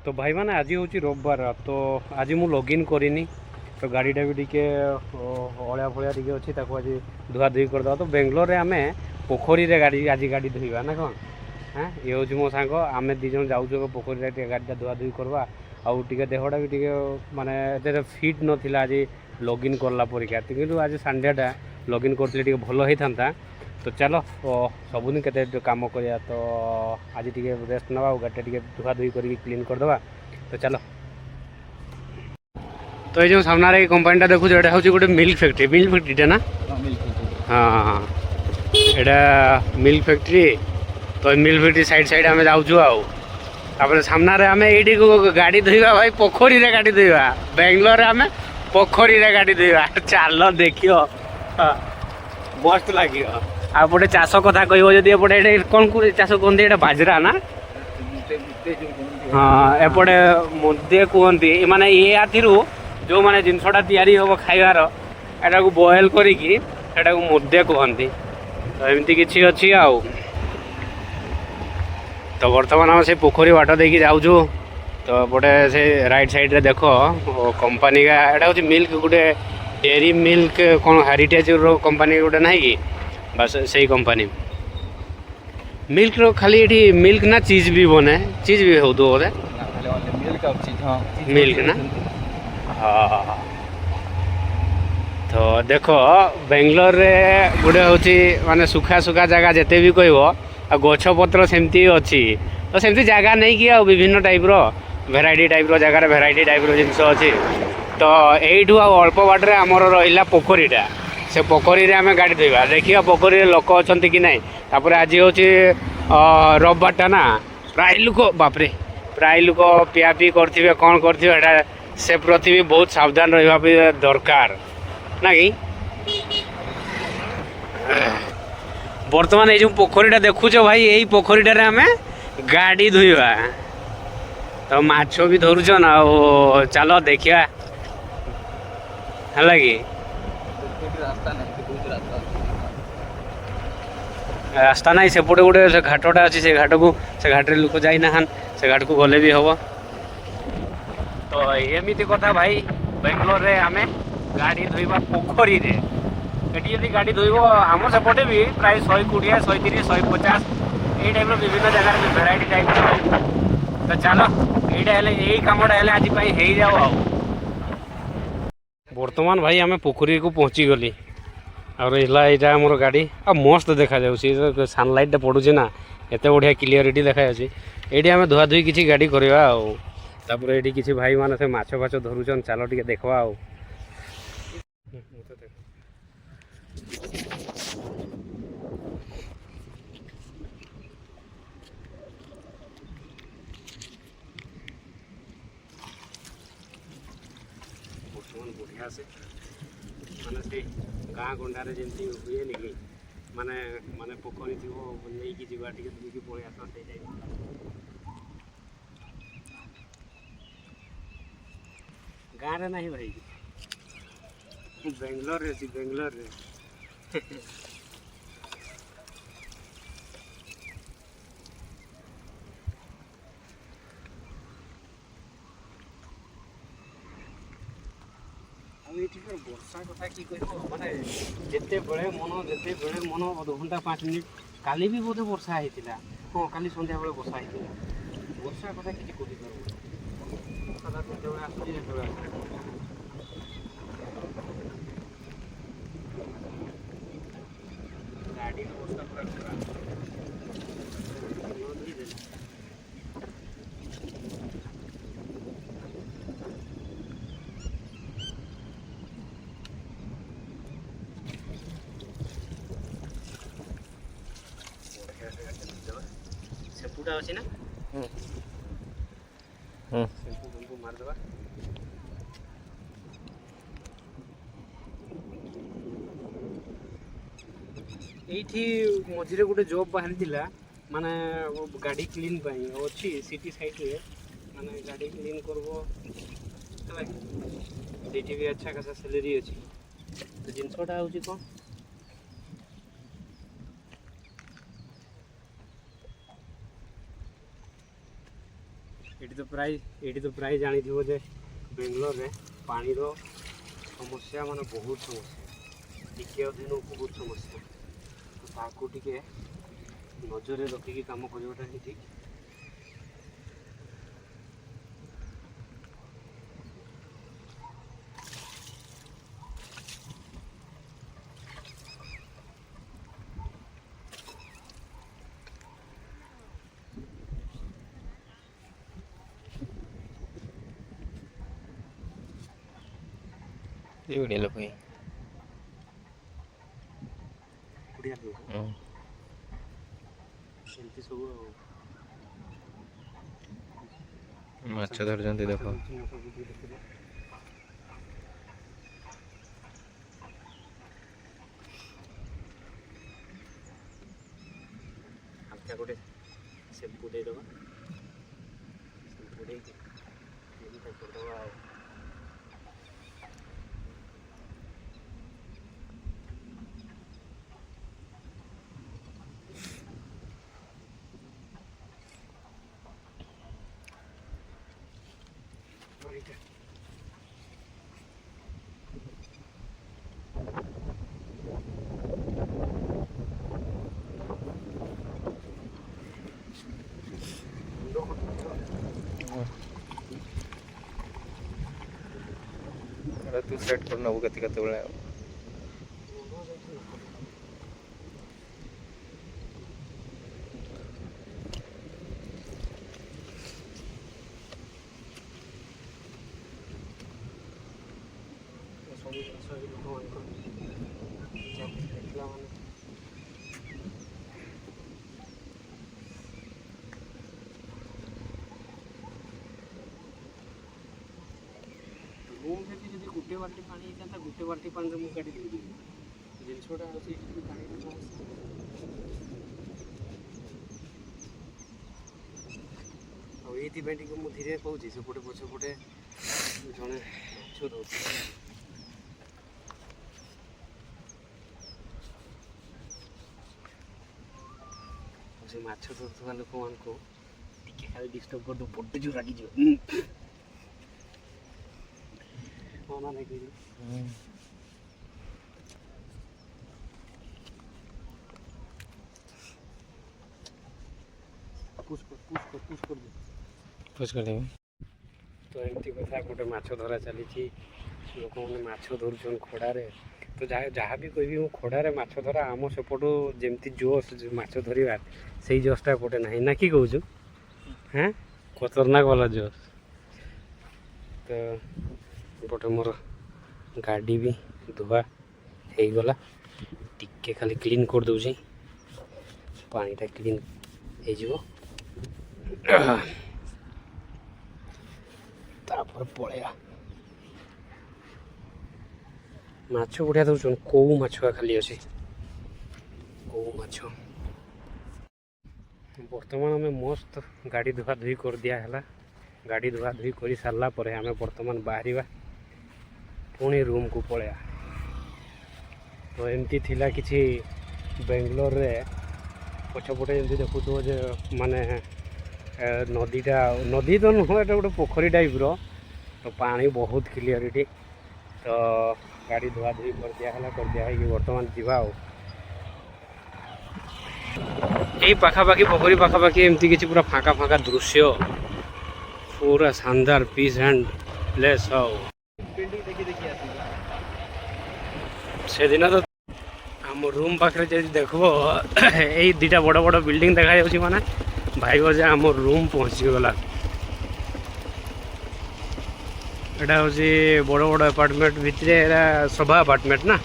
तो भाई मैंने आज हूँ रविवार तो आज मु लॉगिन करनी तो गाड़ीटा भी टे अलिया फलिया टे अच्छी आज धुआ धुई करदे तो बेंगलोर आम पोखरी गाड़ी आज गाड़ी धोवा ना कौन हाँ ये हूँ मो सांग आम दीज जाऊँ पोखरी गाड़ीटा धुआ धुई करवा आउ टे देहटा भी टे मानते फिट नाला आज लॉगिन करला परीक्षा कि आज संडेटा लॉगिन करते भल होता था तो चलो सबुदिन के कम कर तो आज टे रेस्ट ना गाड़ी टे धुआ धुई कर क्लीन करदे तो चलो। तो ये जो सामने कंपानीटा देखो ये हूँ गोटे मिल्क फैक्ट्रीटा ना हाँ हाँ यहाँ मिल्क फैक्ट्री तो मिल्क फैक्ट्री साइड आम जाऊँ सामने आम ये गाड़ी धोवा भाई पोखरी गाड़ी धोवा बेंगलोर आम पोखरी गाड़ी धोवा चल देखियो मस्त लगे आपटे चाष कथा कहते कौन को चाष कहते यहाँ बाजरा ना हाँ एपटे मुदे कहते माने ये जो माने जिनसटा तैयारी हम खाइबार एटा को बॉयल करिकी एटा को मुदे कहते तो एमती किसी अच्छी आउ तो बर्तमान आम से पोखरी बाट देकी जाऊँ तो एपटे से राइट साइड रे देखो कंपनी का एटा हूँ मिल्क गोटे डेयरी मिल्क कौन हेरिटेज कंपनी गोटे ना कि बस सही कंपनी मिल्क रो खाली ये मिल्क ना चीज भी बने चीज भी हो तो मिल्क ना हाँ तो देखो बेंगलोर रे गोटे हूँ माने सुखा सुखा जगह जिते भी कह गछ पत्र सेमती अच्छी तो सेमती जगह नहीं कि विभिन्न टाइप रो भेराइटी टाइप रो जगह भेराइटी टाइप रो जिनस अच्छी तो यू अल्प बाटे आमर रहा पोखरीटा से पोखरी रे आम गाड़ी धोवा देखिए पोखरी लोक अच्छा कि ना तापर आज हूँ रविवारटा ना प्राय लोक बापरे प्राय लोक पिया पी करें कौन करें से प्रति भी बहुत सावधान रहा दरकार ना कि बर्तमान ये पोखरीटा देखुच भाई यही पोखरीटार आम गाड़ी धोवा तो माछ भी धरुचन आ चलो देखिया है कि रास्ता ना सेपटे गोटे से घाटा अच्छी से घाट को से घाटे लोक जाना से घाट को गले भी हम तो एमती कथा भाई बेंगलोर रे आम गाड़ी धोवा पोखरी रे एटी यदि गाड़ी धोब आम सेपटे भी प्राय 120 130 150 ये टाइप विभिन्न जगह भेराइटी टाइप तो चलो यही कमटा आज हो जाओ बर्तमान भाई आम पोखरी को पहुँची गली और यहाँ आमर गाड़ी आ मस्त देखा सनलाइटा पड़ुचे ना एत बढ़िया क्लीयरिटी देखा ये आम धुआ धुई किसी गाड़ी करवा आपर ये किसी भाई मान से माछ फाछ धरुचन चलो टे देखवा बढ़िया से माने से गाँ गंडारे जमी हुए कि माने माने पोखरी थी नहीं कि जीवा टे दुई पलि आस गाँव रे नहीं भाई बेंगलोर रे बेंगलोर रे वर्षा कथा कि माने जिते बड़े मन अध घंटा 5 मिनिट काली भी बोधे वर्षा होता हाँ काली सन्ध्या बेले वर्षा होता वर्षा कथा कि गाड़ी अवस्था पूरा सेपुटा अच्छी ना सेम्पू मारदेवा ये मझे गोटे जॉब बाहरी माने गाड़ी क्लीन अच्छी सिटी साइड रे माने गाड़ी क्लीन करबो भी अच्छा खासा सैलरी अच्छी तो जिनसटा हूँ कौन ଏଠି ତ ପ୍ରାୟ ଜାଣିଥିବ ଯେ ବେଙ୍ଗଲୋରରେ ପାଣିର ସମସ୍ୟା ମାନେ ବହୁତ ସମସ୍ୟା, ଟିକେ ଅଧିକ ବହୁତ ସମସ୍ୟା। ତ ତାକୁ ଟିକେ ନଜରରେ ରଖିକି କାମ କରିବାଟା ହିଁ ଠିକ୍। Dia udah lebih. ବଢ଼ିଆ ଲୋକ ସେମିତି ସବୁ ମାଛ ଧରୁଛନ୍ତି ଦେଖ। ହାଲକା ଗୋଟେ ସେମ୍ପୁ ଦେଇଦେବା, ସେମ୍ପୁ ଦେଇକି କ୍ଲିନ୍ଟା କରିଦେବା ଆଉ। तू सेट कर नबू केते बेले ସବୁ ଜିନିଷ ଏଇ ଲୋକମାନଙ୍କର ଦେଖିଲା ମାନେ ମୁଁ ଯଦି ଗୋଟେ ବାଲ୍ଟି ପାଣି ହେଇଥାନ୍ତା, ଗୋଟେ ବାଲ୍ଟି ପାଣିରେ ମୁଁ କାଢ଼ି ଦେବି ଜିନିଷଟା ହେଉଛି ଏଠି ପାଣିର ସମସ୍ୟା। ଆଉ ଏଇଥିପାଇଁ ଟିକେ ମୁଁ ଧୀରେ କହୁଛି, ସେପଟେ ପଛପଟେ ଜଣେ ମାଛ ଧରୁଛି। ସେ ମାଛ ଧରୁଥିବା ଲୋକମାନଙ୍କୁ ଟିକେ ଖାଲି ଡିଷ୍ଟର୍ବ କରିଦେବ, ବଡ଼ ଜୋର ରାଗିଯିବ। ନା ନାଇଁ କହିଲି पुश कर देबे। ତ ଏମିତି କଥା, ଗୋଟେ ମାଛ ଧରା ଚାଲିଛି, ଲୋକମାନେ ମାଛ ଧରୁଛନ୍ତି ଖଡ଼ାରେ। ତ ଯାହା ବି କହିବି, ମୁଁ ଖଡ଼ାରେ ମାଛ ଧରା ଆମ ସେପଟୁ ଯେମିତି ଜୋସ୍ ମାଛ ଧରିବା, ସେଇ ଜୋସ୍ଟା ଏପଟେ ନାହିଁ, ନା କି କହୁଛୁ? ହାଁ, ଖତରନାକ ବାଲା ଜୋସ୍। ତ ଏପଟେ ମୋର ଗାଡ଼ି ବି ଧୁଆ ହେଇଗଲା, ଟିକେ ଖାଲି କ୍ଲିନ୍ କରିଦେଉଛି, ପାଣିଟା କ୍ଲିନ୍ ହେଇଯିବ, ତାପରେ ପଳେଇବା। ମାଛ ବଢ଼ିଆ ଦେଉଛନ୍ତି, କୋଉ ମାଛ ଖାଲି ଅଛି, କୋଉ ମାଛ। ବର୍ତ୍ତମାନ ଆମେ ମସ୍ତ ଗାଡ଼ି ଧୁଆ ଧୁଇ କରିଦିଆ ହେଲା। ଗାଡ଼ି ଧୁଆ ଧୁଇ କରି ସାରିଲା ପରେ ଆମେ ବର୍ତ୍ତମାନ ବାହାରିବା, ପୁଣି ରୁମ୍କୁ ପଳେଇବା। ତ ଏମିତି ଥିଲା କିଛି ବେଙ୍ଗଲୋରରେ ପଛପଟେ ଏମିତି ଦେଖୁଥିବ ଯେ ମାନେ ନଦୀଟା, ନଦୀ ତ ନୁହଁ, ଏଇଟା ଗୋଟେ ପୋଖରୀ ଟାଇପ୍ର। ତ ପାଣି ବହୁତ କ୍ଲିୟରିଟି। ତ ଗାଡ଼ି ଧୁଆ ଧୁଇ କରିଦିଆ ହେଲା, କରିଦିଆ ହେଇକି ବର୍ତ୍ତମାନ ଯିବା ଆଉ। ଏଇ ପାଖାପାଖି ପୋଖରୀ ପାଖାପାଖି ଏମିତି କିଛି ପୁରା ଫାଙ୍କା ଫାଙ୍କା ଦୃଶ୍ୟ, ପୁରା ଶାନଦାର ପିସ୍ ଆଣ୍ଡ ପ୍ଲେସ୍। ଆଉ ସେଦିନ ତ ଆମ ରୁମ୍ ପାଖରେ ଯଦି ଦେଖିବ, ଏଇ ଦୁଇଟା ବଡ଼ ବଡ଼ ବିଲ୍ଡିଂ ଦେଖାଯାଉଛି, ମାନେ ଭାଇବ ଯେ ଆମ ରୁମ୍ ପହଞ୍ଚିଗଲା। ଏଇଟା ହେଉଛି ବଡ଼ ବଡ଼ ଆପାର୍ଟମେଣ୍ଟ ଭିତରେ, ଏଇଟା ସଭା ଆପାର୍ଟମେଣ୍ଟ ନା।